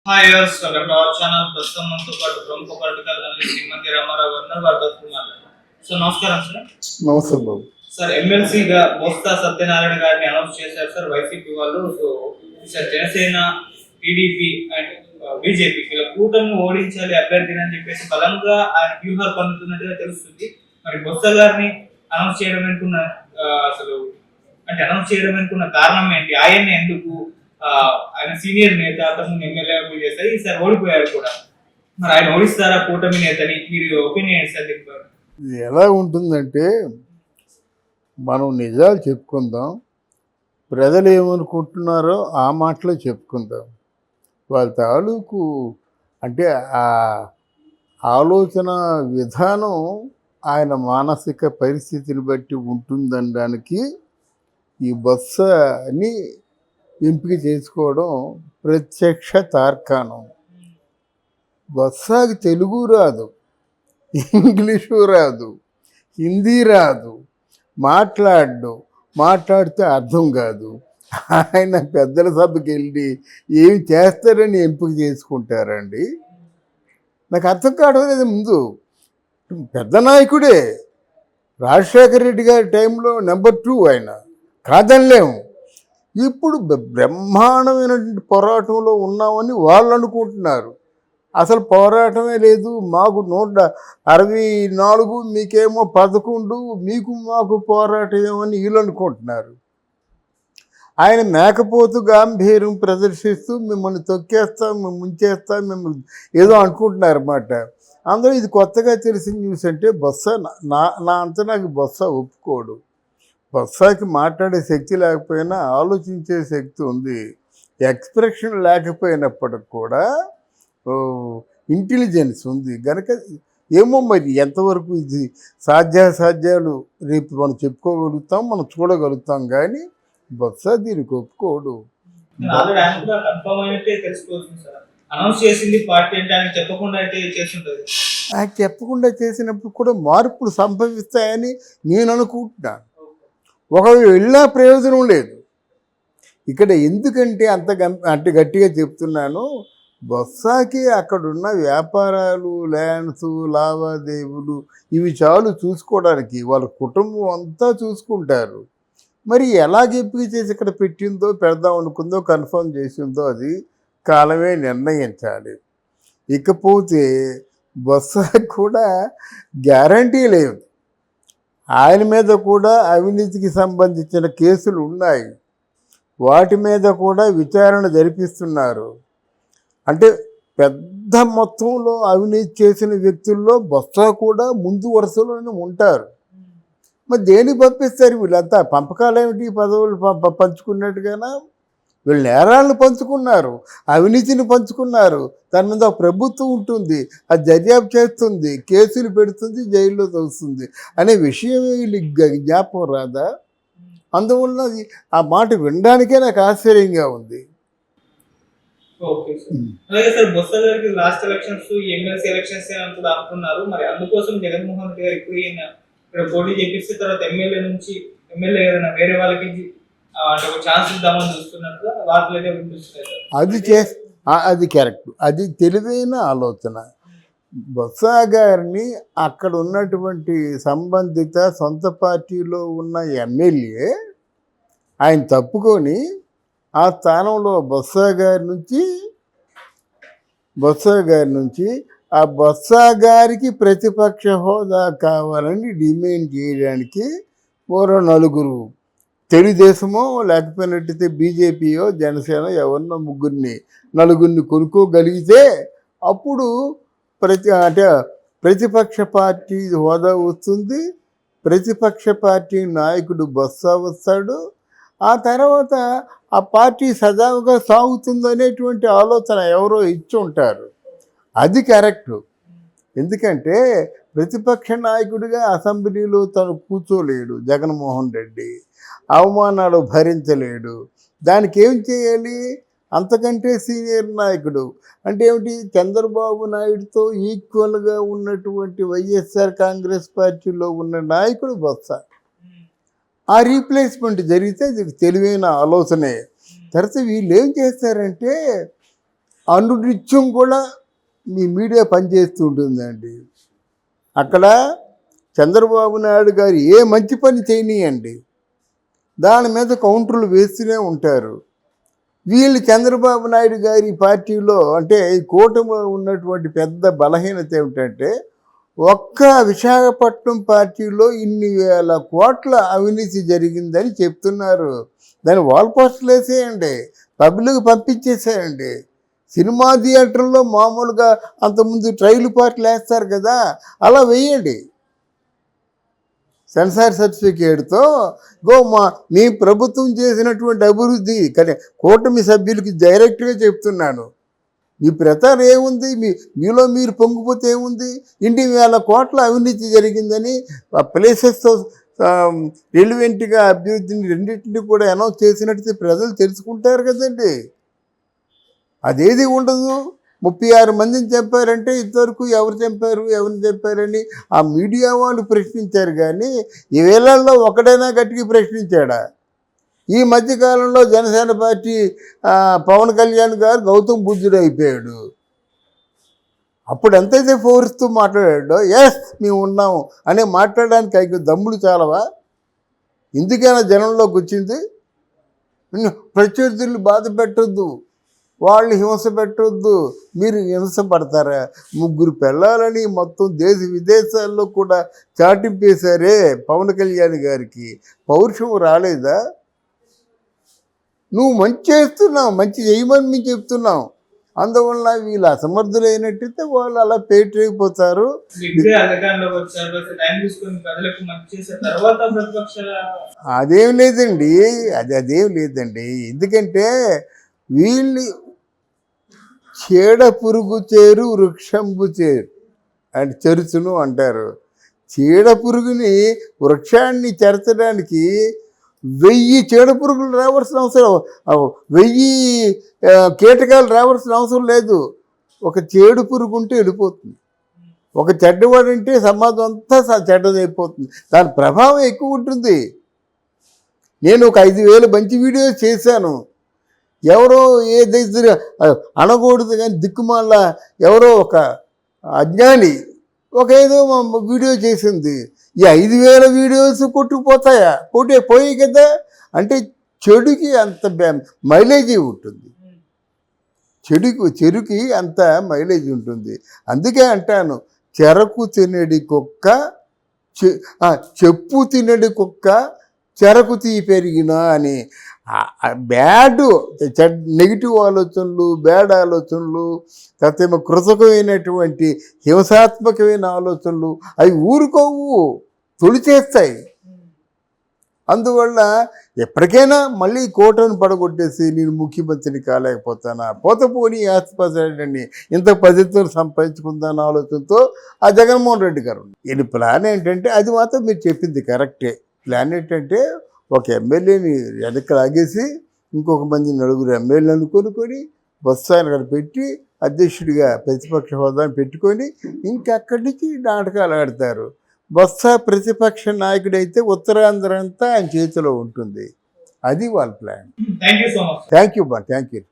Hi viewers, welcome to our channel. ప్రస్తుతం మనతో పాటు ప్రముఖ పొలిటికల్ అనలిస్ట్ శ్రీమతి రామారావు గారు ఉన్నారు. వారితో మాట్లాడదాం. సో నమస్కారం సార్. నమస్తే బాబు. సార్, ఎమ్మెల్సీగా బొత్స సత్యనారాయణ గారిని అనౌన్స్ చేశారు సార్ వైసీపీ వాళ్ళు. So sir, Janasena, TDP and BJP ఇలా కూటమి ఓడించాలి అభ్యర్థిని అని చెప్పేసి బలంగా ఆయన వ్యూహాలు పన్నుతున్నట్టుగా తెలుస్తుంది. మరి బొత్స గారిని అనౌన్స్ చేయడం అనుకున్న అనౌన్స్ చేయడం అనుకున్న కారణం ఏంటి? ఆయన్ని ఎందుకు? ఆయన సీనియర్ నేత, అతను ఎమ్మెల్యే చేస్తారు, ఈసారి ఓడిపోయారు కూడా. మరి ఆయన ఓడిస్తారా కూటమి నేతని? మీరు ఒపీనియన్ సార్ చెప్పారు. ఇది ఎలా ఉంటుందంటే, మనం నిజాలు చెప్పుకుందాం, ప్రజలు ఏమనుకుంటున్నారో ఆ మాటలో చెప్పుకుందాం. వాళ్ళ తాలూకు అంటే ఆ ఆలోచన విధానం ఆయన మానసిక పరిస్థితిని బట్టి ఉంటుందనడానికి ఈ బొత్సని ఎంపిక చేసుకోవడం ప్రత్యక్ష తార్కాణం. బొత్సకి తెలుగు రాదు, ఇంగ్లీషు రాదు, హిందీ రాదు, మాట్లాడితే అర్థం కాదు. ఆయన పెద్దల సభకి వెళ్ళి ఏం చేస్తారని ఎంపిక చేసుకుంటారండి? నాకు అర్థం కావడం లేదు. ముందు పెద్ద నాయకుడే, రాజశేఖర రెడ్డి గారి టైంలో నెంబర్ 2 ఆయన, కాదనలేము. ఇప్పుడు బ్రహ్మాండమైనటువంటి పోరాటంలో ఉన్నామని వాళ్ళు అనుకుంటున్నారు. అసలు పోరాటమే లేదు, మాకు 164, మీకేమో 11, మీకు మాకు పోరాటం ఏమని వీళ్ళు అనుకుంటున్నారు. ఆయన మేకపోతు గాంభీర్యం ప్రదర్శిస్తూ మిమ్మల్ని తొక్కేస్తాం, మేము ముంచేస్తాం, మిమ్మల్ని ఏదో అనుకుంటున్నారు అన్నమాట. అందులో ఇది కొత్తగా తెలిసిన న్యూస్ అంటే బొత్స నా అంతా నాకు బొత్స ఒప్పుకోడు. బొత్సకి మాట్లాడే శక్తి లేకపోయినా ఆలోచించే శక్తి ఉంది. ఎక్స్ప్రెషన్ లేకపోయినప్పటికి కూడా ఇంటెలిజెన్స్ ఉంది కనుక ఏమో మరి ఎంతవరకు ఇది సాధ్యాసాధ్యాలు రేపు మనం చెప్పుకోగలుగుతాం, మనం చూడగలుగుతాం. కానీ బొత్స దీనికి ఒప్పుకోడు. చెప్పకుండా చేసినప్పుడు కూడా మార్పులు సంభవిస్తాయని నేను అనుకుంటున్నాను. ఒకవేళ వెళ్ళినా ప్రయోజనం లేదు ఇక్కడ. ఎందుకంటే అంత గట్టిగా చెప్తున్నాను, బొత్సకి అక్కడున్న వ్యాపారాలు, ల్యాండ్స్, లావాదేవీలు ఇవి చాలు చూసుకోవడానికి. వాళ్ళ కుటుంబం అంతా చూసుకుంటారు. మరి ఎలాగ ఎంపిక చేసి ఇక్కడ పెట్టిందో, పెడదాం అనుకుందో, కన్ఫర్మ్ చేసిందో అది కాలమే నిర్ణయించాలి. ఇకపోతే బొత్సకి కూడా గ్యారంటీ లేదు. ఆయన మీద కూడా అవినీతికి సంబంధించిన కేసులు ఉన్నాయి, వాటి మీద కూడా విచారణ జరిపిస్తున్నారు. అంటే పెద్ద మొత్తంలో అవినీతి చేసిన వ్యక్తుల్లో బొత్స కూడా ముందు వరుసలోనే ఉంటారు. మరి దేనికి పంపిస్తారు వీళ్ళంతా? పంపకాలు ఏమిటి? పదవులు పంచుకున్నట్టుగానా? వీళ్ళు నేరాలను పంచుకున్నారు, అవినీతిని పంచుకున్నారు. దాని మీద ప్రభుత్వం ఉంటుంది, అది దర్యాప్తు చేస్తుంది, కేసులు పెడుతుంది, జైల్లో తోస్తుంది అనే విషయం వీళ్ళు జ్ఞాపకం రాదా? అందువల్ల ఆ మాట వినడానికే నాకు ఆశ్చర్యంగా ఉంది. Okay sir. అలాగే సార్, బొత్స గారికి లాస్ట్ ఎలక్షన్స్ ఎమ్మెల్సీ ఎలక్షన్స్ కూడా అనుకున్నారు. మరి అందుకోసం జగన్మోహన్ రెడ్డి గారు ఇప్పుడు ఇక్కడ పోటీ చేపిస్తే తర్వాత ఎమ్మెల్యే ఏదైనా వేరే వాళ్ళకి ఒక ఛాన్స్ ఇద్దామని చూస్తున్నట్టుగా వార్తలు అయితే వినిపిస్తున్నాయి. అది కరెక్ట్, అది తెలివైన ఆలోచన. బొత్స గారిని అక్కడ ఉన్నటువంటి సంబంధిత సొంత పార్టీలో ఉన్న ఎమ్మెల్యే ఆయన తప్పుకొని ఆ స్థానంలో బొత్స గారి నుంచి ఆ బొత్స గారికి ప్రతిపక్ష హోదా కావాలని డిమాండ్ చేయడానికి మరో 4 తెలుగుదేశమో లేకపోయినట్టయితే బీజేపీయో జనసేన ఎవరినో 4 కొనుక్కోగలిగితే అప్పుడు ప్రతిపక్ష పార్టీ హోదా వస్తుంది, ప్రతిపక్ష పార్టీ నాయకుడు బొత్స వస్తాడు, ఆ తర్వాత ఆ పార్టీ సజావుగా సాగుతుంది అనేటువంటి ఆలోచన ఎవరో ఇచ్చి ఉంటారు. అది కరెక్టు. ఎందుకంటే ప్రతిపక్ష నాయకుడిగా అసెంబ్లీలో తను కూర్చోలేడు జగన్మోహన్ రెడ్డి, అవమానాలు భరించలేడు. దానికి ఏం చేయాలి? అంతకంటే సీనియర్ నాయకుడు అంటే ఏమిటి? చంద్రబాబు నాయుడుతో ఈక్వల్గా ఉన్నటువంటి వైఎస్ఆర్ కాంగ్రెస్ పార్టీలో ఉన్న నాయకుడు బొత్స. ఆ రీప్లేస్మెంట్ జరిగితే ఇది తెలివైన ఆలోచనే. తర్వాత వీళ్ళు ఏం చేస్తారంటే అనునిత్యం కూడా మీ మీడియా పనిచేస్తూ ఉంటుందండి. అక్కడ చంద్రబాబు నాయుడు గారు ఏ మంచి పని చేయనీయండి, దాని మీద కౌంటర్లు వేస్తూనే ఉంటారు. వీళ్ళు చంద్రబాబు నాయుడు గారి పార్టీలో అంటే ఈ కూటమిలో ఉన్నటువంటి పెద్ద బలహీనత ఏమిటంటే, ఒక్క విశాఖపట్నం పార్టీలో ఇన్ని వేల కోట్ల అవినీతి జరిగిందని చెప్తున్నారు. దాన్ని వాల్ పోస్టర్లు వేసేయండి, పబ్లిక్ పంపించేసేయండి. సినిమా థియేటర్లో మామూలుగా అంతకుముందు ట్రైల్ పార్టీలు వేస్తారు కదా, అలా వేయండి. సెన్సార్ సర్టిఫికేట్తో మీ ప్రభుత్వం చేసినటువంటి అభివృద్ధి కానీ కూటమి సభ్యులకి డైరెక్ట్గా చెప్తున్నాను. మీ ప్రచారం ఏముంది, మీలో మీరు పొంగిపోతే ఏముంది? ఇన్ని వేల కోట్ల అవినీతి జరిగిందని ఆ ప్లేసెస్తో రిలివెంట్గా అభివృద్ధిని రెండింటిని కూడా అనౌన్స్ చేసినట్టు ప్రజలు తెలుసుకుంటారు కదండి. అదేది ఉండదు. 36 మందిని చంపారంటే ఇంతవరకు ఎవరిని చంపారని ఆ మీడియా వాళ్ళు ప్రశ్నించారు. కానీ ఈ వేళల్లో ఒకడైనా గట్టిగా ప్రశ్నించాడా? ఈ మధ్యకాలంలో జనసేన పార్టీ పవన్ కళ్యాణ్ గారు గౌతమ్ బుద్ధుడు అయిపోయాడు. అప్పుడు ఎంతైతే ఫోర్స్తూ మాట్లాడాడో ఎస్ మేము ఉన్నాము అని మాట్లాడడానికి అయిన దమ్ముడు చాలవా? ఎందుకైనా జనంలోకి వచ్చింది? ప్రత్యర్థులు బాధ పెట్టొద్దు, వాళ్ళు హింస పెట్టొద్దు. మీరు హింస పడతారా? 3 పిల్లలని మొత్తం దేశ విదేశాల్లో కూడా చాటింపేశారే పవన్ కళ్యాణ్ గారికి. పౌరుషం రాలేదా? నువ్వు మంచి చేస్తున్నావు, మంచి చేయమని మేము చెప్తున్నావు. అందువల్ల వీళ్ళు అసమర్థులైనట్టయితే వాళ్ళు అలా పేటైపోతారు. అదేం లేదండి, అదేం లేదండి. ఎందుకంటే వీళ్ళు చీడ పురుగు చేరు వృక్షంబు చేరు అంటే చెరుచును అంటారు. చీడ పురుగుని వృక్షాన్ని చెరచడానికి 1000 చీడ పురుగులు రావాల్సిన అవసరం, 1000 కీటకాలు రావాల్సిన అవసరం లేదు. ఒక చేడు పురుగు ఉంటే వెళ్ళిపోతుంది. ఒక చెడ్డవాడంటే సమాజం అంతా చెడ్డదైపోతుంది. దాని ప్రభావం ఎక్కువ ఉంటుంది. నేను ఒక 5000 మంచి వీడియోస్ చేశాను. ఎవరో ఏ దగ్గర అనకూడదు కానీ దిక్కుమాల ఎవరో ఒక అజ్ఞాని ఒక ఏదో వీడియో చేసింది. ఈ 5000 వీడియోస్ కొట్టుకుపోతాయా? పోయి కదా. అంటే చెడుకి అంత మైలేజీ ఉంటుంది, చెరుకి అంత మైలేజ్ ఉంటుంది. అందుకే అంటాను, చెరకు తినడి కుక్క చెప్పు తినడి కుక్క చెరకు తీ పెరిగినా అని. నెగిటివ్ ఆలోచనలు, బ్యాడ్ ఆలోచనలు, తర్వాత కృతకమైనటువంటి హింసాత్మకమైన ఆలోచనలు అవి ఊరుకోవు, తొలిచేస్తాయి. అందువల్ల ఎప్పటికైనా మళ్ళీ కోటను పడగొట్టేసి నేను ముఖ్యమంత్రిని కాలేకపోతానా, పోనీ ఆస్తిపడండి ఇంత పద్ధతితో సంపాదించుకుందాన్న ఆలోచనతో ఆ జగన్మోహన్ రెడ్డి గారు ఈయన ప్లాన్ ఏంటంటే, అది మాత్రం మీరు చెప్పింది కరెక్టే. ప్లాన్ ఏంటంటే ఒక ఎమ్మెల్యేని వెనక్కి లాగేసి ఇంకొక మంది 9 ఎమ్మెల్యేలను కొనుక్కొని బొత్స అక్కడ పెట్టి అధ్యక్షుడిగా ప్రతిపక్ష హోదాని పెట్టుకొని ఇంకక్కడి నుంచి నాటకాలు ఆడతారు. బొత్స ప్రతిపక్ష నాయకుడైతే ఉత్తరాంధ్ర అంతా ఆయన చేతిలో ఉంటుంది. అది వాళ్ళ plan. Thank you so much. Thank you.